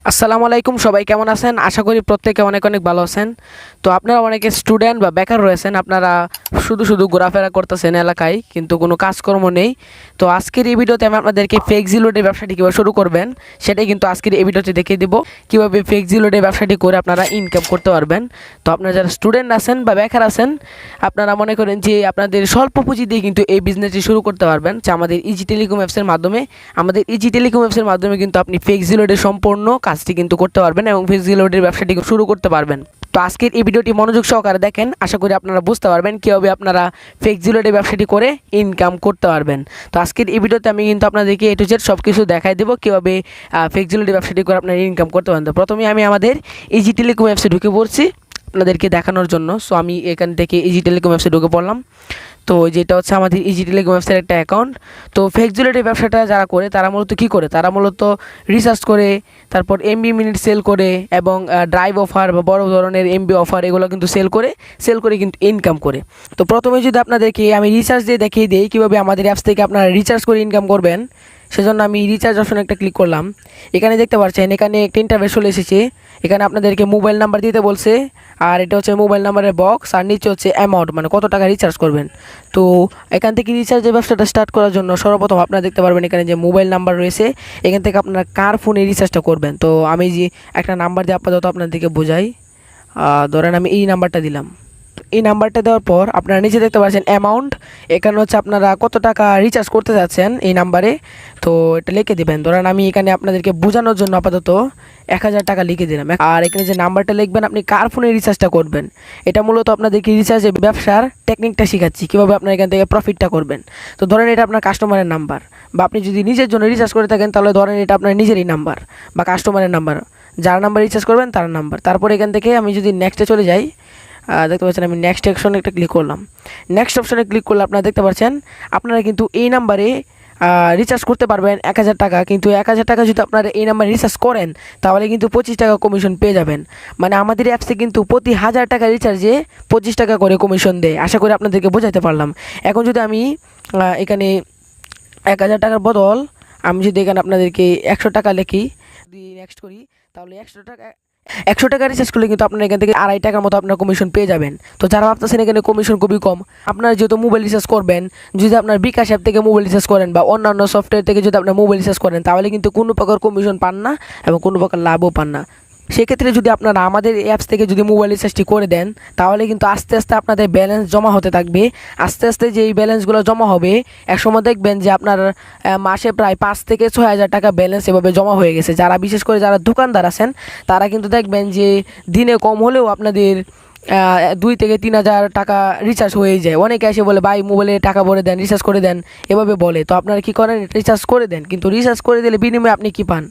আসসালামু আলাইকুম, সবাই কেমন আছেন? আশা করি প্রত্যেকে অনেক অনেক ভালো আছেন। তো আপনারা অনেকে স্টুডেন্ট বা বেকার রয়েছেন, আপনারা শুধু শুধু ঘোরাফেরা করতেছেন এলাকায়, কিন্তু কোনো কাজকর্ম নেই। তো আজকের এই ভিডিওতে আমি আপনাদেরকে ফ্লেক্সিলোডের ব্যবসাটি কীভাবে শুরু করবেন সেটাই কিন্তু আজকের এই ভিডিওতে দেখিয়ে দিব, কীভাবে ফ্লেক্সিলোডের ব্যবসাটি করে আপনারা ইনকাম করতে পারবেন। তো আপনারা যারা স্টুডেন্ট আছেন বা বেকার আছেন, আপনারা মনে করেন যে আপনাদের স্বল্প পুঁজি দিয়ে কিন্তু এই বিজনেসটি শুরু করতে পারবেন। যে আমাদের ইজি টেলিকম অ্যাপসের মাধ্যমে কিন্তু আপনি ফ্লেক্সিলোডের সম্পূর্ণ কাজটি কিন্তু করতে পারবেন এবং ফ্লেক্সিলোডের ব্যবসাটি শুরু করতে পারবেন। তো আজকের এই ভিডিওটি মনোযোগ সহকারে দেখেন, আশা করি আপনারা বুঝতে পারবেন কীভাবে আপনারা ফ্লেক্সিলোডের ব্যবসাটি করে ইনকাম করতে পারবেন। তো আজকের এই ভিডিওতে আমি কিন্তু আপনাদেরকে এ টু জেড সব কিছু দেখাই দেবো কীভাবে ফ্লেক্সিলোডের ব্যবসাটি করে আপনারা ইনকাম করতে পারেন। তো প্রথমে আমি আমাদের ইজি টেলিকম অ্যাপসে ঢুকে পড়ছি আপনাদেরকে দেখানোর জন্য। সো আমি এখান থেকে ইজি টেলিকম অ্যাপসে ঢুকে পড়লাম। তো যেটা হচ্ছে আমাদের ইজি টেলিকম অ্যাপসের একটা অ্যাকাউন্ট। তো ফ্লেক্সিলোডের ব্যবসাটা যারা করে তারা মূলত কী করে, তারা মূলত রিসার্চ করে, তারপর এমবি মিনিট সেল করে এবং ড্রাইভ অফার বা বড় ধরনের এমবি অফার এগুলো কিন্তু সেল করে কিন্তু ইনকাম করে। তো প্রথমে যদি আপনাদেরকে আমি রিচার্জ দিয়ে দেখিয়ে দিই কীভাবে আমাদের অ্যাপস থেকে আপনারা রিচার্জ করে ইনকাম করবেন, সেজন্য আমি রিচার্জ অপশনে একটা ক্লিক করলাম। এখানে দেখতে পাচ্ছেন এখানে একটা ইন্টারফেস চলে এসেছে। এখানে আপনাদেরকে মোবাইল নাম্বার দিতে বলছে, আর এটা হচ্ছে মোবাইল নাম্বারের বক্স, আর নিচে হচ্ছে অ্যামাউন্ট, মানে কত টাকা রিচার্জ করবেন। তো এখান থেকে রিচার্জের ব্যবসাটা স্টার্ট করার জন্য সর্বপ্রথম আপনারা দেখতে পারবেন এখানে যে মোবাইল নাম্বার রয়েছে, এখান থেকে আপনারা কার ফোনে রিচার্জটা করবেন। তো আমি যে একটা নাম্বার দিয়ে আপাতত আপনাদেরকে বোঝাই, ধরেন আমি এই নাম্বারটা দিলাম। এই নাম্বারটা দেওয়ার পর আপনারা নিচে দেখতে পাচ্ছেন অ্যামাউন্ট, এখানে হচ্ছে আপনারা কত টাকা রিচার্জ করতে যাচ্ছেন এই নাম্বারে, তো এটা লিখে দেবেন। ধরেন আমি এখানে আপনাদেরকে বোঝানোর জন্য আপাতত 1000 টাকা লিখে দিলাম। আর এখানে যে নাম্বারটা লিখবেন আপনি কার ফোনে রিচার্জটা করবেন, এটা মূলত আপনাদেরকে রিচার্জের ব্যবসার টেকনিকটা শেখাচ্ছি কীভাবে আপনারা এখান থেকে প্রফিটটা করবেন। তো ধরেন এটা আপনার কাস্টমারের নাম্বার, বা আপনি যদি নিজের জন্য রিচার্জ করে থাকেন তাহলে ধরেন এটা আপনার নিজেরই নাম্বার বা কাস্টমারের নাম্বার, যার নাম্বার রিচার্জ করবেন তার নাম্বার। তারপর এখান থেকে আমি যদি নেক্সটে চলে যাই, দেখতে পাচ্ছেন আমি নেক্সট অপশনে একটা ক্লিক করলাম। নেক্সট অপশনে ক্লিক করলে আপনারা দেখতে পাচ্ছেন আপনারা কিন্তু এই নাম্বারে রিচার্জ করতে পারবেন 1000 টাকা। কিন্তু 1000 টাকা যদি আপনারা এই নাম্বারে রিচার্জ করেন তাহলে কিন্তু 25 টাকা কমিশন পেয়ে যাবেন। মানে আমাদের অ্যাপসে কিন্তু প্রতি 1000 টাকা রিচার্জে 25 টাকা করে কমিশন দেয়। আশা করি আপনাদেরকে বোঝাতে পারলাম। এখন যদি আমি এখানে 1000 টাকার বদল আমি যদি এখানে আপনাদেরকে 100 টাকা লিখি, যদি নেক্সট করি, তাহলে 100 টাকা রিচার্জ করলে কিন্তু আপনার এখান থেকে 2.5 টাকার মতো আপনার কমিশন পেয়ে যাবেন। তো যারা ভাবতেছেন এখানে কমিশন খুবই কম, আপনারা যেহেতু মোবাইল রিচার্জ করবেন, যদি আপনার বিকাশ অ্যাপ থেকে মোবাইল রিচার্জ করেন বা অন্যান্য সফটওয়্যার থেকে যদি আপনার মোবাইল রিচার্জ করেন, তাহলে কিন্তু কোনো প্রকার কমিশন পান না এবং কোনো প্রকার লাভও পান না। সেক্ষেত্রে যদি আপনারা আমাদের অ্যাপস থেকে যদি মোবাইল রিচার্জটি করে দেন, তাহলে কিন্তু আস্তে আস্তে আপনাদের ব্যালেন্স জমা হতে থাকবে। আস্তে আস্তে যে এই ব্যালেন্সগুলো জমা হবে, একসময় দেখবেন যে আপনার মাসে প্রায় 5 থেকে 6000 টাকা ব্যালেন্স এভাবে জমা হয়ে গেছে। যারা বিশেষ করে যারা দোকানদার আছেন তারা কিন্তু দেখবেন যে দিনে কম হলেও আপনাদের 2 থেকে 3000 টাকা রিচার্জ হয়ে যায়। অনেকে এসে বলে ভাই মোবাইলে টাকা ভরে দেন, রিচার্জ করে দেন, এভাবে বলে। তো আপনারা কী করেন, রিচার্জ করে দেন, কিন্তু রিচার্জ করে দিলে বিনিময়ে আপনি কী পান?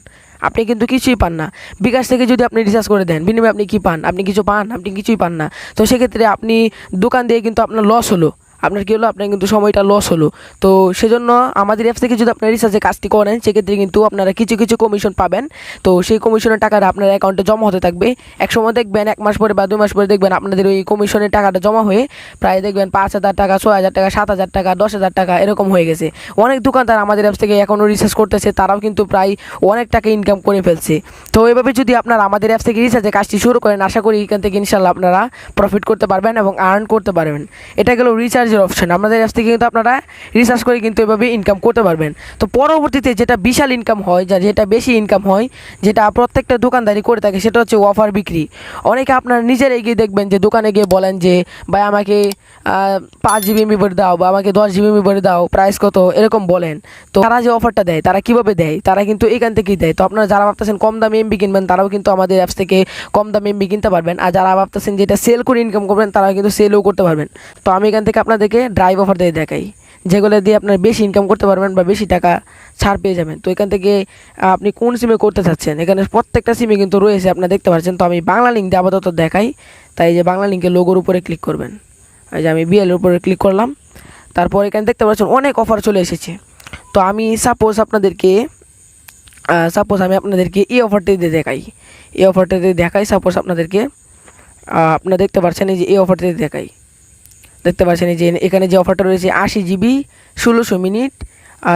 আপনি কিন্তু কিছুই পান না। বিকাশ থেকে যদি আপনি রিচার্জ করে দেন, বিনিময়ে আপনি কী পান? আপনি কিছু পান? আপনি কিছুই পান না। তো সেক্ষেত্রে আপনি দোকান দিয়ে কিন্তু আপনার লস হলো, আপনার কী হলো, আপনার কিন্তু সময়টা লস হলো। তো সেজন্য আমাদের অ্যাপস থেকে যদি আপনার রিচার্জের কাজটি করেন, সেক্ষেত্রে কিন্তু আপনারা কিছু কিছু কমিশন পাবেন। তো সেই কমিশনের টাকাটা আপনার অ্যাকাউন্টে জমা হতে থাকবে। একসময় দেখবেন 1 মাস পরে বা 2 মাস পরে দেখবেন আপনাদের ওই কমিশনের টাকাটা জমা হয়ে প্রায় দেখবেন 5000 টাকা, 6000 টাকা, 7000 টাকা, 10000 টাকা এরকম হয়ে গেছে। অনেক দোকানদার আমাদের অ্যাপস থেকে এখনও রিচার্জ করতেছে, তারাও কিন্তু প্রায় অনেক টাকা ইনকাম করে ফেলছে। তো এভাবে যদি আপনারা আমাদের অ্যাপস থেকে রিচার্জের কাজটি শুরু করেন, আশা করি এখান থেকে ইনশাল্লাহ আপনারা প্রফিট করতে পারবেন এবং আর্ন করতে পারবেন। এটা গেল রিচার্জের অপশন। আমাদের অ্যাপস থেকে কিন্তু আপনারা রিচার্জ করে কিন্তু এভাবে ইনকাম করতে পারবেন। তো পরবর্তীতে যেটা বিশাল ইনকাম হয়, যেটা বেশি ইনকাম হয়, যেটা প্রত্যেকটা দোকানদারি করে থাকে, সেটা হচ্ছে অফার বিক্রি। অনেকে আপনারা নিজেরাই গিয়ে দেখবেন যে দোকানে গিয়ে বলেন যে ভাই আমাকে 5 জিবি মেমরি দাও বা আমাকে 10 জিবি মেমরি দাও, প্রাইস কত, এরকম বলেন। তো তারা যে অফারটা দেয় তারা কীভাবে দেয়, তারা কিন্তু এখান থেকেই দেয়। তো আপনারা যারা ভাবতেছেন কম দামে এমবি কিনবেন, তারাও কিন্তু আমাদের অ্যাপস থেকে কম দামে এমবি কিনতে পারবেন। আর যারা ভাবতেছেন যে এটা সেল করে ইনকাম করবেন, তারাও কিন্তু সেলও করতে পারবেন। তো আমি এখান থেকে আপনাদেরকে ড্রাইভ অফার দিয়ে দেখাই, যেগুলো দিয়ে আপনার বেশি ইনকাম করতে পারবেন বা বেশি টাকা ছাড় পেয়ে যাবেন। তো এখান থেকে আপনি কোন সিমে করতে চাচ্ছেন, এখানে প্রত্যেকটা সিমে কিন্তু রয়েছে, আপনারা দেখতে পাচ্ছেন। তো আমি বাংলা লিঙ্ক দিয়ে আপাতত দেখাই, তাই যে বাংলা লিঙ্কের লোগোর উপরে ক্লিক করবেন। এই যে আমি বিএল এর উপরে ক্লিক করলাম, তারপর এখানে দেখতে পাচ্ছেন অনেক অফার চলে এসেছে। তো আমি সাপোজ আমি আপনাদেরকে এই অফারটি দিয়ে দেখাই। সাপোজ আপনাদেরকে আপনারা দেখতে পাচ্ছেন এই যে এই অফারটি দেখাই, দেখতে পাচ্ছেন এই যে এখানে যে অফারটা রয়েছে 80 জিবি 1600 মিনিট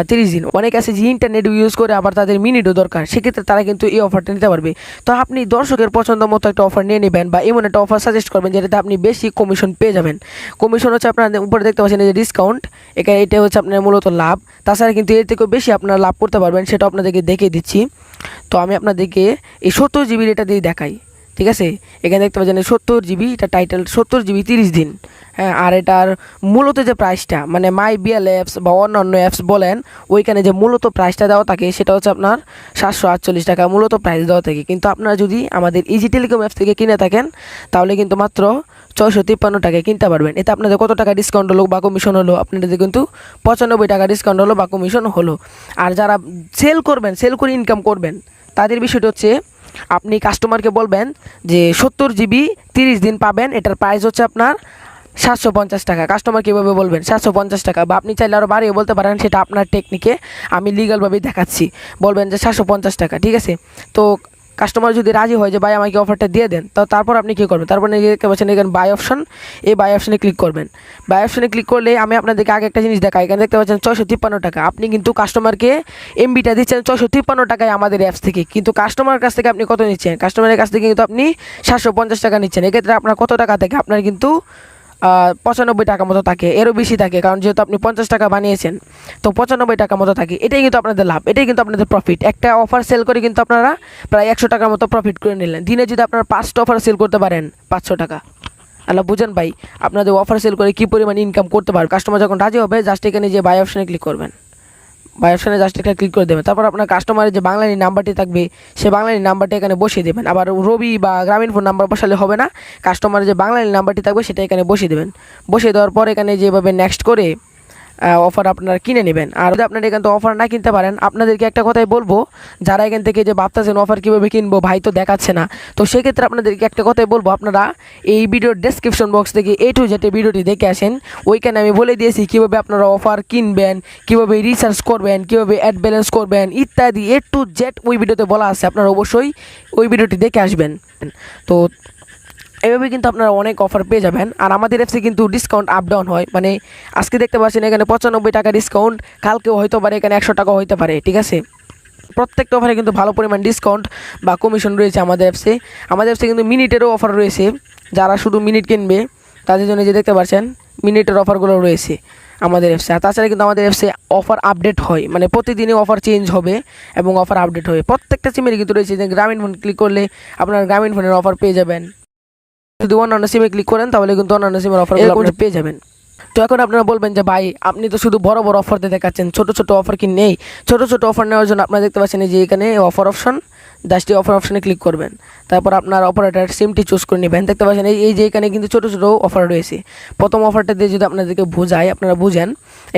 30 দিন। অনেক আছে যে ইন্টারনেট ইউজ করে আবার তাদের মিনিটও দরকার, সেক্ষেত্রে তারা কিন্তু এই অফারটা নিতে পারবে। তো আপনি দর্শকের পছন্দ মতো একটা অফার নিয়ে নেবেন বা এমন একটা অফার সাজেস্ট করবেন যেটাতে আপনি বেশি কমিশন পেয়ে যাবেন। কমিশন হচ্ছে আপনার উপরে দেখতে পাচ্ছেন এই যে ডিসকাউন্ট, এখানে এটা হচ্ছে আপনার মূলত লাভ। তাছাড়া কিন্তু এর থেকেও বেশি আপনারা লাভ করতে পারবেন, সেটা আপনাদেরকে দেখিয়ে দিচ্ছি। তো আমি আপনাদেরকে এই 70 জিবির এটা দিয়ে দেখাই, ঠিক আছে। এখানে দেখতে পাচ্ছেন 70 জিবি, এটা টাইটেল 70 জিবি 30 দিন। হ্যাঁ, আর এটার মূলত যে প্রাইসটা মানে মাই বিএল অ্যাপস বা অন্যান্য অ্যাপস বলেন, ওইখানে যে মূলত প্রাইসটা দেওয়া থাকে সেটা হচ্ছে আপনার 748 টাকা মূলত প্রাইস দেওয়া থাকে। কিন্তু আপনারা যদি আমাদের ইজি টেলিকম অ্যাপস থেকে কিনে থাকেন তাহলে কিন্তু মাত্র 653 টাকায় কিনতে পারবেন। এতে আপনাদের কত টাকা ডিসকাউন্ট হলো বা কমিশন হলো, আপনাদের কিন্তু 95 টাকা ডিসকাউন্ট হলো বা কমিশন হলো। আর যারা সেল করবেন, সেল করে ইনকাম করবেন, তাদের বিষয়টা হচ্ছে আপনি কাস্টমারকে বলবেন যে 70 জিবি 30 দিন পাবেন, এটার প্রাইস হচ্ছে আপনার 750 টাকা। কাস্টমার কীভাবে বলবেন 750 টাকা, বা আপনি চাইলে আরও বাড়িয়ে বলতে পারেন, সেটা আপনার টেকনিকে, আমি লিগালভাবেই দেখাচ্ছি। বলবেন যে 750 টাকা, ঠিক আছে। তো কাস্টমার যদি রাজি হয় যে ভাই আমাকে অফারটা দিয়ে দেন, তো তারপর আপনি কী করবেন, তারপর দেখতে পাচ্ছেন এখানে বাই অপশন, এই বাই অপশনে ক্লিক করবেন। বাই অপশনে ক্লিক করলে আমি আপনাদেরকে আগে একটা জিনিস দেখাই, এখানে দেখতে পাচ্ছেন 653 টাকা। আপনি কিন্তু কাস্টমারকে এমবিটা দিচ্ছেন 653 টাকায় আমাদের অ্যাপস থেকে, কিন্তু কাস্টমারের কাছ থেকে আপনি কত নিচ্ছেন, কাস্টমারের কাছ থেকে কিন্তু আপনি 750 টাকা নিচ্ছেন। এক্ষেত্রে আপনার কত টাকা থাকে, আপনার কিন্তু 95 টাকা মতো থাকে, এরও বেশি থাকে, কারণ যেহেতু আপনি 50 টাকা বানিয়েছেন, তো 95 টাকা মতো থাকে। এটাই কিন্তু আপনাদের লাভ, এটাই কিন্তু আপনাদের প্রফিট। একটা অফার সেল করে কিন্তু আপনারা প্রায় 100 টাকার মতো প্রফিট করে নিলেন। দিনে যদি আপনারা 5টা অফার সেল করতে পারেন 500 টাকা, আল্লাহ বুঝেন ভাই আপনাদের অফার সেল করে কী পরিমাণ ইনকাম করতে পারবে। কাস্টমার যখন রাজি হবে, জাস্ট এখানে যে বাই অপশনে ক্লিক করবেন, বাই অপশনে জাস্ট একটা ক্লিক করে দেবেন। তারপর আপনার কাস্টমারের যে বাংলানি নাম্বারটি থাকবে, সে বাংলানি নাম্বারটি এখানে বসিয়ে দেবেন। আবার রবি বা গ্রামীণ ফোন নাম্বার বসালে হবে না, কাস্টমারের যে বাংলানি নাম্বারটি থাকবে সেটা এখানে বসিয়ে দেবেন। বসিয়ে দেওয়ার পর এখানে যেভাবে নেক্সট করে অফার আপনারা কিনে নেবেন। আর যদি আপনারা এখান থেকে অফার না কিনতে পারেন, আপনাদেরকে একটা কথাই বলবো, যারা এখান থেকে যে ভাবতেছেন অফার কীভাবে কিনবো, ভাই তো দেখাচ্ছে না, তো সেক্ষেত্রে আপনাদেরকে একটা কথাই বলবো, আপনারা এই ভিডিওর ডেসক্রিপশন বক্স থেকে A to Z ভিডিওটি দেখে আসেন। ওইখানে আমি বলে দিয়েছি কীভাবে আপনারা অফার কিনবেন, কীভাবে রিসার্চ করবেন, কীভাবে অ্যাড ব্যালেন্স করবেন ইত্যাদি A to Z ওই ভিডিওতে বলা আছে। আপনারা অবশ্যই ওই ভিডিওটি দেখে আসবেন। তো এভাবে কিন্তু আপনারা অনেক অফার পেয়ে যাবেন। আর আমাদের অ্যাপসে কিন্তু ডিসকাউন্ট আপ ডাউন হয়, মানে আজকে দেখতে পাচ্ছেন এখানে 95 টাকা ডিসকাউন্ট, কালকেও হয়তো পারে এখানে 100 টাকা হইতে পারে, ঠিক আছে। প্রত্যেকটা অফারে কিন্তু ভালো পরিমাণ ডিসকাউন্ট বা কমিশন রয়েছে আমাদের অ্যাপসে। আমাদের অ্যাপসে কিন্তু মিনিটেরও অফার রয়েছে, যারা শুধু মিনিট কিনবে তাদের জন্য যে দেখতে পাচ্ছেন মিনিটের অফারগুলো রয়েছে আমাদের অ্যাপসে। আর তাছাড়া কিন্তু আমাদের অ্যাপসে অফার আপডেট হয়, মানে প্রতিদিনই অফার চেঞ্জ হবে এবং অফার আপডেট হবে। প্রত্যেকটা সিমের কিন্তু রয়েছে, যে গ্রামীণ ফোন ক্লিক করলে আপনার গ্রামীণ ফোনের অফার পেয়ে যাবেন। যদি অন্যান্য সিমে ক্লিক করেন তাহলে কিন্তু অন্যান্য সিমের অফারগুলো আপনারা পেয়ে যাবেন। তো এখন আপনারা বলবেন যে ভাই আপনি তো শুধু বড় বড় অফার দিয়ে দেখাচ্ছেন, ছোট ছোট অফার কি নেই? ছোট ছোট অফার নেওয়ার জন্য আপনারা দেখতে পাচ্ছেন যে এখানে অফার অপশন, জাস্ট এই অফার অপশনে ক্লিক করবেন। তারপর আপনার অপারেটর সিমটি চুজ করে নেবেন। দেখতে পাচ্ছেন এই যে এখানে কিন্তু ছোটো ছোটো অফার রয়েছে। প্রথম অফারটা দিয়ে যদি আপনাদেরকে বোঝায়, আপনারা বুঝেন,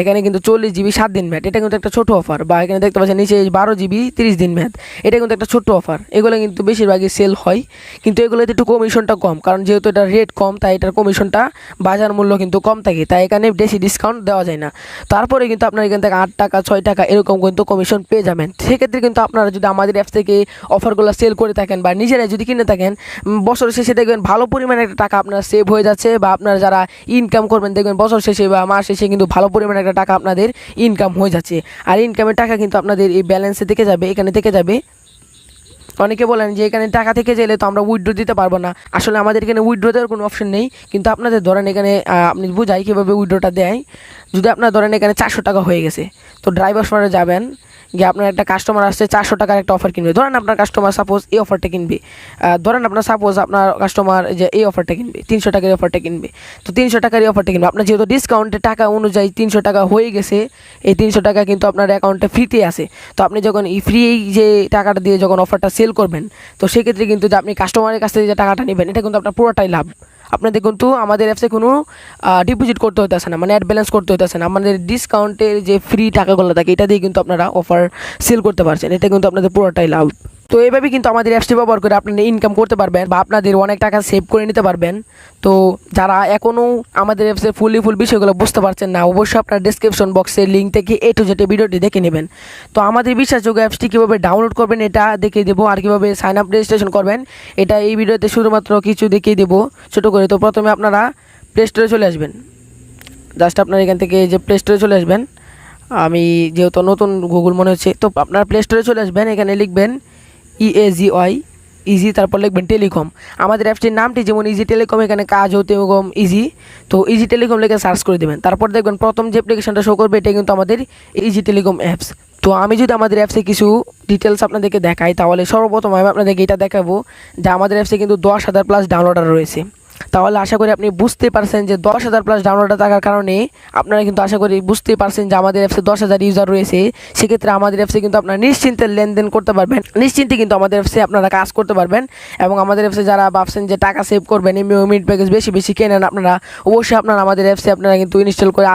এখানে কিন্তু 40 জিবি 7 দিন ম্যাথ, এটা কিন্তু একটা ছোটো অফার। বা এখানে দেখতে পাচ্ছেন নিচে 12 জিবি 30 দিন ম্যাথ, এটা কিন্তু একটা ছোট্ট অফার। এগুলো কিন্তু বেশিরভাগই সেল হয়, কিন্তু এগুলোতে একটু কমিশনটা কম, কারণ যেহেতু এটা রেট কম তাই এটার কমিশনটা বাজার মূল্য কিন্তু কম থাকে, তাই এখানে বেশি ডিসকাউন্ট দেওয়া যায় না। তারপরে কিন্তু আপনার এখান থেকে 8 টাকা 6 টাকা এরকম কিন্তু কমিশন পেয়ে যাবেন। সেক্ষেত্রে কিন্তু আপনারা যদি আমাদের অ্যাপস থেকে অফারগুলো সেল করে থাকেন বা নিজেরাই যদি কিনে থাকেন, বছর শেষে দেখবেন ভালো পরিমাণে একটা টাকা আপনার সেভ হয়ে যাচ্ছে, বা আপনারা যারা ইনকাম করবেন দেখবেন বছর শেষে বা মাস শেষে কিন্তু ভালো পরিমাণে একটা টাকা আপনাদের ইনকাম হয়ে যাচ্ছে। আর ইনকামের টাকা কিন্তু আপনাদের এই ব্যালেন্সে থেকে যাবে, এখানে থেকে যাবে। অনেকে বলেন যে এখানে টাকা থেকে গেলে তো আমরা উইথড্র দিতে পারবো না। আসলে আমাদের এখানে উইথড্র দেওয়ার কোনো অপশন নেই, কিন্তু আপনাদের ধরেন এখানে আপনি বুঝাই কীভাবে উইথড্রটা দেয়। যদি আপনার ধরেন এখানে 400 টাকা হয়ে গেছে, তো ড্রাইভার সরে যাবেন গিয়ে আপনার একটা কাস্টমার আসছে 400 টাকার একটা অফার কিনবে। ধরেন আপনার কাস্টমার সাপোজ এই অফারটা কিনবে, ধরেন আপনার সাপোজ আপনার কাস্টমার যে এই অফারটা কিনবে 300 টাকার অফারটা কিনবে, তো 300 টাকার এই অফারটা কিনবে। আপনার যেহেতু ডিসকাউন্টের টাকা অনুযায়ী 300 টাকা হয়ে গেছে, এই 300 টাকা কিন্তু আপনার অ্যাকাউন্টে ফ্রিতে আছে। তো আপনি যখন এই ফ্রি যে টাকাটা দিয়ে যখন অফারটা সেল করবেন, তো সেক্ষেত্রে কিন্তু যে আপনি কাস্টমারের কাছ থেকে যে টাকাটা নেবেন, এটা কিন্তু আপনার পুরোটাই লাভ। আপনাদের কিন্তু আমাদের অ্যাপসে কোনো ডিপোজিট করতে হতেছে না, মানে অ্যাড ব্যালেন্স করতে হতেছে না। আমাদের ডিসকাউন্টের যে ফ্রি টাকাগুলো থাকে এটা দিয়ে কিন্তু আপনারা অফার সেল করতে পারছেন, এটা কিন্তু আপনাদের পুরোটাই লাভ। তো এইভাবে কিন্তু আমাদের অ্যাপসটি ব্যবহার করে আপনারা ইনকাম করতে পারবেন বা আপনাদের অনেক টাকা সেভ করে নিতে পারবেন। তো যারা এখনও আমাদের অ্যাপসে ফুল বিষয়গুলো বুঝতে পারছেন না, অবশ্যই আপনার ডেসক্রিপশন বক্সের লিঙ্ক থেকে A to Z ভিডিওটি দেখে নেবেন। তো আমাদের বিশ্বাসযোগ্য অ্যাপসটি কীভাবে ডাউনলোড করবেন এটা দেখিয়ে দেবো, আর কীভাবে সাইন আপ রেজিস্ট্রেশন করবেন এটা এই ভিডিওতে শুধুমাত্র কিছু দেখিয়ে দেবো ছোটো করে। তো প্রথমে আপনারা প্লে স্টোরে চলে আসবেন, জাস্ট আপনার এখান থেকে যে প্লে স্টোরে চলে আসবেন, আমি যেহেতু নতুন গুগল মনে হচ্ছে, তো আপনার প্লে স্টোরে চলে আসবেন, এখানে লিখবেন EAZY ইজি, তারপর লিখবেন টেলিকম। আমাদের অ্যাপসটির নামটি যেমন ইজি টেলিকম, এখানে কাজ হতে এবং ইজি, তো ইজি টেলিকম লিখে সার্চ করে দেবেন। তারপর দেখবেন প্রথম যে অ্যাপ্লিকেশনটা শো করবে এটা কিন্তু আমাদের ইজি টেলিকম অ্যাপস। তো আমি যদি আমাদের অ্যাপসে কিছু ডিটেলস আপনাদেরকে দেখাই, তাহলে সর্বপ্রথম আমি আপনাদেরকে এটা দেখাবো যে আমাদের অ্যাপসে কিন্তু 10,000 প্লাস ডাউনলোডার রয়েছে। তাহলে আশা করি আপনি বুঝতে পারছেন যে 10,000 প্লাস ডাউনলোডার থাকার কারণে আপনারা কিন্তু আশা করি বুঝতেই পারছেন যে আমাদের অ্যাপসে 10,000 ইউজার রয়েছে। সেক্ষেত্রে আমাদের অ্যাপসে কিন্তু আপনারা নিশ্চিন্তে লেনদেন করতে পারবেন, নিশ্চিন্তে কিন্তু আমাদের অ্যাপসে আপনারা কাজ করতে পারবেন। এবং আমাদের অ্যাপসে যারা ভাবছেন যে টাকা সেভ করবেন, মিড প্যাকেজ বেশি বেশি কেনেন, আপনারা অবশ্যই আপনারা আমাদের অ্যাপসে আপনারা কিন্তু ইনস্টল করে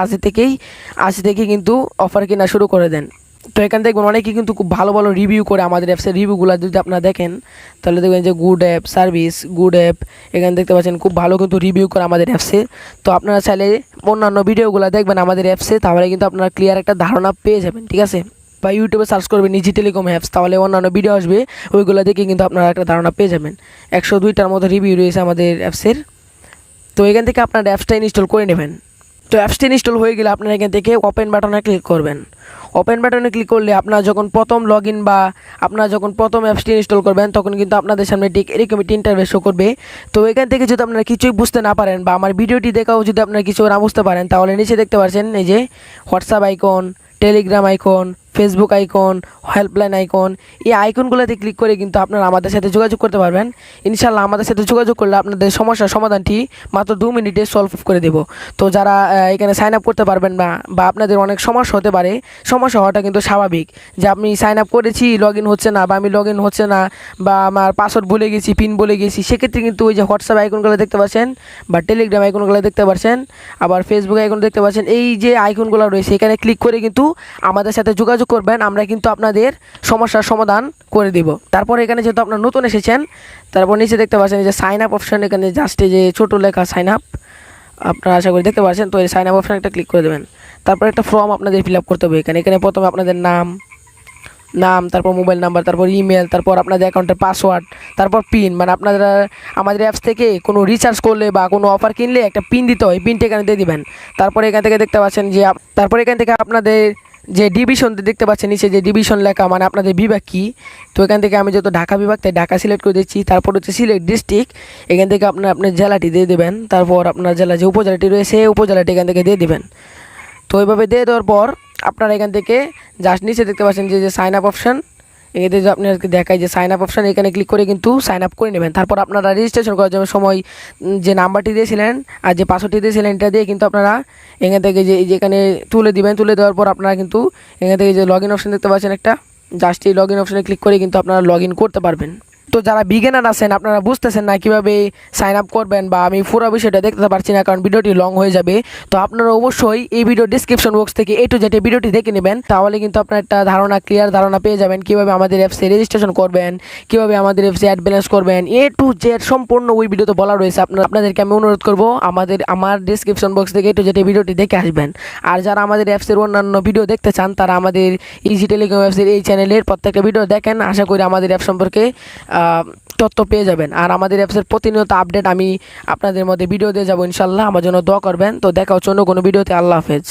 আজ থেকেই কিন্তু অফার কেনা শুরু করে দেন। তো এখান থেকে অনেকেই কিন্তু খুব ভালো ভালো রিভিউ করে আমাদের অ্যাপসের রিভিউগুলো যদি আপনারা দেখেন, তাহলে দেখবেন যে good app service, good app, এখানে দেখতে পাচ্ছেন খুব ভালো কিন্তু রিভিউ করে আমাদের অ্যাপসে। তো আপনারা চাইলে অন্যান্য ভিডিওগুলো দেখবেন আমাদের অ্যাপসে, তাহলে কিন্তু আপনারা ক্লিয়ার একটা ধারণা পেয়ে যাবেন, ঠিক আছে। বা ইউটিউবে সার্চ করবেন ইজি টেলিকম অ্যাপস, তাহলে অন্যান্য ভিডিও আসবে, ওইগুলো দেখে কিন্তু আপনারা একটা ধারণা পেয়ে যাবেন। 102টার মতো রিভিউ রয়েছে আমাদের অ্যাপসের। তো এখান থেকে আপনারা অ্যাপসটা ইনস্টল করে নেবেন। তো অ্যাপসটি ইনস্টল হয়ে গেলে আপনারা এখান থেকে ওপেন বাটনে ক্লিক করবেন। ওপেন বাটনে ক্লিক করলে আপনারা যখন প্রথম লগ ইন বা আপনারা যখন প্রথম অ্যাপসটি ইনস্টল করবেন, তখন কিন্তু আপনাদের সামনে ঠিক এরকম একটি ইন্টারফেস শো করবে। তো এখান থেকে যদি আপনারা কিছুই বুঝতে না পারেন বা আমার ভিডিওটি দেখাও যদি আপনারা কিছু না বুঝতে পারেন, তাহলে নিচে দেখতে পাচ্ছেন এই যে WhatsApp icon, Telegram icon, Facebook icon, helpline icon, এই আইকনগুলোতে ক্লিক করে কিন্তু আপনারা আমাদের সাথে যোগাযোগ করতে পারবেন। ইনশাল্লাহ আমাদের সাথে যোগাযোগ করলে আপনাদের সমস্যার সমাধানটি মাত্র 2 মিনিটে সলভ করে দেব। তো যারা এখানে সাইন আপ করতে পারবেন না বা আপনাদের অনেক সমস্যা হতে পারে, সমস্যা হওয়াটা কিন্তু স্বাভাবিক, যে আমি সাইন আপ করেছি লগ ইন হচ্ছে না, বা আমি লগ ইন হচ্ছে না, বা আমার পাসওয়ার্ড ভুলে গেছি, পিন বলে গেছি, সেক্ষেত্রে কিন্তু ওই যে হোয়াটসঅ্যাপ আইকনগুলো দেখতে পাচ্ছেন বা টেলিগ্রাম আইকনগুলো দেখতে পাচ্ছেন, আবার ফেসবুক আইকন দেখতে পাচ্ছেন, এই যে আইকনগুলো রয়েছে এখানে ক্লিক করে কিন্তু আমাদের সাথে যোগাযোগ করবেন, আমরা কিন্তু আপনাদের সমস্যার সমাধান করে দিব। তারপর এখানে যেহেতু আপনারা নতুন এসেছেন, তারপর নিচে দেখতে পাচ্ছেন যে সাইন আপ অপশান, এখানে জাস্ট যে ছোটো লেখা সাইন আপ, আপনারা আশা করি দেখতে পাচ্ছেন। তো এই সাইন আপ অপশান একটা ক্লিক করে দেবেন। তারপর একটা ফর্ম আপনাদের ফিল আপ করতে হবে। এখানে প্রথমে আপনাদের নাম, তারপর মোবাইল নাম্বার, তারপর ইমেল, তারপর আপনাদের অ্যাকাউন্টের পাসওয়ার্ড, তারপর পিন, মানে আপনারা আমাদের অ্যাপস থেকে কোনো রিচার্জ করলে বা কোনো অফার কিনলে একটা পিন দিতে হয়, পিনটা এখানে দিয়ে দিবেন। তারপরে এখান থেকে দেখতে পাচ্ছেন যে তারপর এখান থেকে আপনাদের যে ডিভিশন দেখতে পাচ্ছেন নিচে যে ডিভিশন লেখা, মানে আপনাদের বিভাগ কী। তো এখান থেকে আমি যেহেতু ঢাকা বিভাগ, তাই ঢাকা সিলেক্ট করে দিচ্ছি। তারপর হচ্ছে সিলেক্ট ডিস্ট্রিক্ট, এখান থেকে আপনার জেলাটি দিয়ে দেবেন। তারপর আপনার জেলা যে উপজেলাটি রয়েছে উপজেলাটি এখান থেকে দিয়ে দেবেন। তো এইভাবে দিয়ে দেওয়ার পর আপনারা এখান থেকে জাস্ট নিচে দেখতে পাচ্ছেন যে সাইন আপ অপশান, এতে যে আপনাদেরকে দেখায় যে সাইন আপ অপশান, এখানে ক্লিক করে কিন্তু সাইন আপ করে নেবেন। তারপর আপনারা রেজিস্ট্রেশন করার জন্য সময় যে নাম্বারটি দিয়েছিলেন আর যে পাসওয়ার্ডটি দিয়েছিলেন এটা দিয়ে কিন্তু আপনারা এখান থেকে যেখানে তুলে দিবেন, তুলে দেওয়ার পর আপনারা কিন্তু এখান থেকে যে লগ ইন অপশান দেখতে পাচ্ছেন একটা, জাস্ট এই লগ ইন অপশানে ক্লিক করে কিন্তু আপনারা লগ ইন করতে পারবেন। তো যারা বিগিনার আছেন, আপনারা বুঝতেছেন না কীভাবে সাইন আপ করবেন বা আমি পুরো বিষয়টা দেখতে পারছি না কারণ ভিডিওটি লং হয়ে যাবে, তো আপনারা অবশ্যই এই ভিডিও ডিসক্রিপশন বক্স থেকে A to Z ভিডিওটি দেখে নেবেন, তাহলে কিন্তু আপনার একটা ক্লিয়ার ধারণা পেয়ে যাবেন কীভাবে আমাদের অ্যাপসে রেজিস্ট্রেশন করবেন, কীভাবে আমাদের অ্যাপসে অ্যাড ব্যালেন্স করবেন, A to Z সম্পূর্ণ ওই ভিডিওতে বলা রয়েছে। আপনাদেরকে আমি অনুরোধ করবো আমার ডিসক্রিপশন বক্স থেকে A to Z ভিডিওটি দেখে আসবেন। আর যারা আমাদের অ্যাপসের অন্যান্য ভিডিও দেখতে চান, তারা আমাদের ইজি টেলিকম অ্যাপসের এই চ্যানেলের প্রত্যেকটা ভিডিও দেখেন, আশা করি আমাদের অ্যাপ সম্পর্কে তথ্য পেয়ে যাবেন। আর আমাদের অ্যাপসের প্রতিনিয়ত আপডেট আমি আপনাদের মধ্যে ভিডিও দিয়ে যাবো ইনশাল্লাহ। আমার জন্য দোয়া করবেন। তো দেখা হচ্ছে অন্য কোনো ভিডিওতে। আল্লাহ হাফেজ।